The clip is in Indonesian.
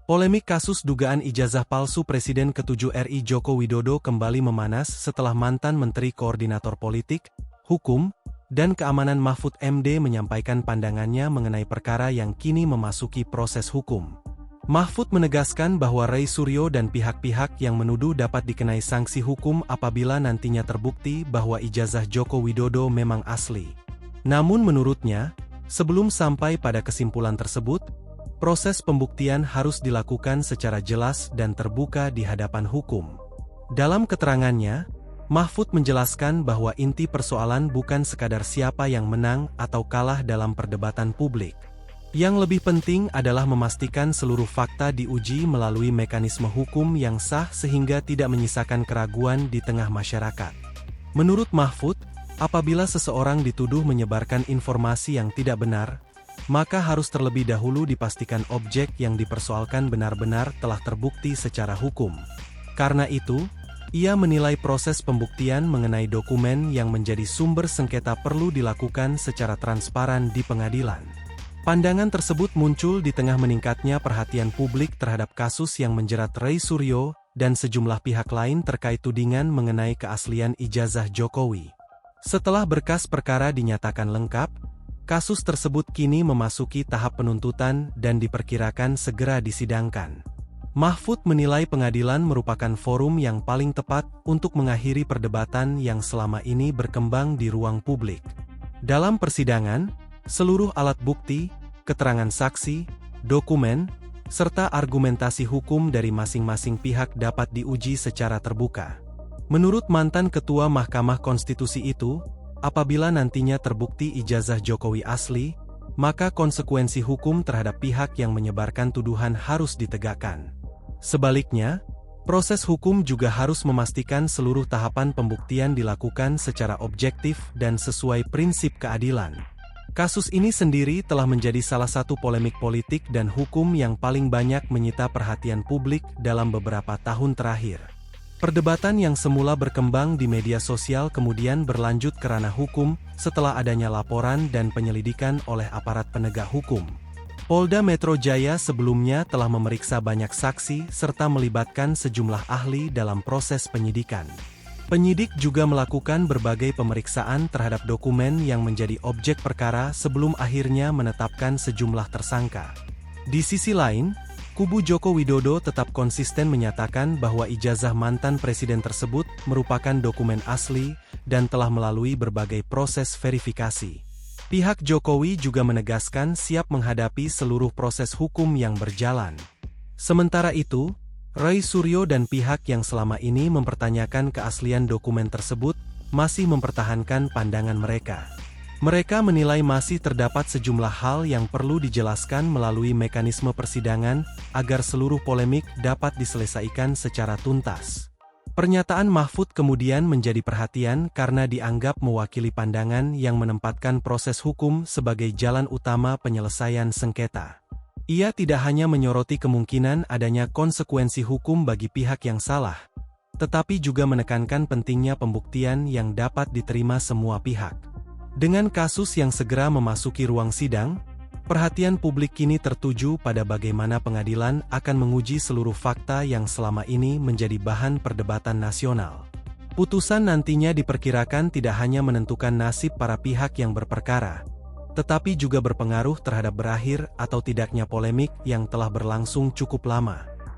Polemik kasus dugaan ijazah palsu Presiden ke-7 RI Joko Widodo kembali memanas setelah mantan Menteri Koordinator Politik, Hukum, dan Keamanan Mahfud MD menyampaikan pandangannya mengenai perkara yang kini memasuki proses hukum. Mahfud menegaskan bahwa Ray Suryo dan pihak-pihak yang menuduh dapat dikenai sanksi hukum apabila nantinya terbukti bahwa ijazah Joko Widodo memang asli. Namun menurutnya, sebelum sampai pada kesimpulan tersebut, proses pembuktian harus dilakukan secara jelas dan terbuka di hadapan hukum. Dalam keterangannya, Mahfud menjelaskan bahwa inti persoalan bukan sekadar siapa yang menang atau kalah dalam perdebatan publik. Yang lebih penting adalah memastikan seluruh fakta diuji melalui mekanisme hukum yang sah sehingga tidak menyisakan keraguan di tengah masyarakat. Menurut Mahfud, apabila seseorang dituduh menyebarkan informasi yang tidak benar, maka harus terlebih dahulu dipastikan objek yang dipersoalkan benar-benar telah terbukti secara hukum. Karena itu, ia menilai proses pembuktian mengenai dokumen yang menjadi sumber sengketa perlu dilakukan secara transparan di pengadilan. Pandangan tersebut muncul di tengah meningkatnya perhatian publik terhadap kasus yang menjerat Ray Suryo dan sejumlah pihak lain terkait tudingan mengenai keaslian ijazah Jokowi. Setelah berkas perkara dinyatakan lengkap, kasus tersebut kini memasuki tahap penuntutan dan diperkirakan segera disidangkan. Mahfud menilai pengadilan merupakan forum yang paling tepat untuk mengakhiri perdebatan yang selama ini berkembang di ruang publik. Dalam persidangan, seluruh alat bukti, keterangan saksi, dokumen, serta argumentasi hukum dari masing-masing pihak dapat diuji secara terbuka. Menurut mantan Ketua Mahkamah Konstitusi itu, apabila nantinya terbukti ijazah Jokowi asli, maka konsekuensi hukum terhadap pihak yang menyebarkan tuduhan harus ditegakkan. Sebaliknya, proses hukum juga harus memastikan seluruh tahapan pembuktian dilakukan secara objektif dan sesuai prinsip keadilan. Kasus ini sendiri telah menjadi salah satu polemik politik dan hukum yang paling banyak menyita perhatian publik dalam beberapa tahun terakhir. Perdebatan yang semula berkembang di media sosial kemudian berlanjut ke ranah hukum setelah adanya laporan dan penyelidikan oleh aparat penegak hukum. Polda Metro Jaya sebelumnya telah memeriksa banyak saksi serta melibatkan sejumlah ahli dalam proses penyidikan. Penyidik juga melakukan berbagai pemeriksaan terhadap dokumen yang menjadi objek perkara sebelum akhirnya menetapkan sejumlah tersangka. Di sisi lain, kubu Joko Widodo tetap konsisten menyatakan bahwa ijazah mantan presiden tersebut merupakan dokumen asli dan telah melalui berbagai proses verifikasi. Pihak Jokowi juga menegaskan siap menghadapi seluruh proses hukum yang berjalan. Sementara itu, Ray Suryo dan pihak yang selama ini mempertanyakan keaslian dokumen tersebut masih mempertahankan pandangan mereka. Mereka menilai masih terdapat sejumlah hal yang perlu dijelaskan melalui mekanisme persidangan agar seluruh polemik dapat diselesaikan secara tuntas. Pernyataan Mahfud kemudian menjadi perhatian karena dianggap mewakili pandangan yang menempatkan proses hukum sebagai jalan utama penyelesaian sengketa. Ia tidak hanya menyoroti kemungkinan adanya konsekuensi hukum bagi pihak yang salah, tetapi juga menekankan pentingnya pembuktian yang dapat diterima semua pihak. Dengan kasus yang segera memasuki ruang sidang, perhatian publik kini tertuju pada bagaimana pengadilan akan menguji seluruh fakta yang selama ini menjadi bahan perdebatan nasional. Putusan nantinya diperkirakan tidak hanya menentukan nasib para pihak yang berperkara, tetapi juga berpengaruh terhadap berakhir atau tidaknya polemik yang telah berlangsung cukup lama.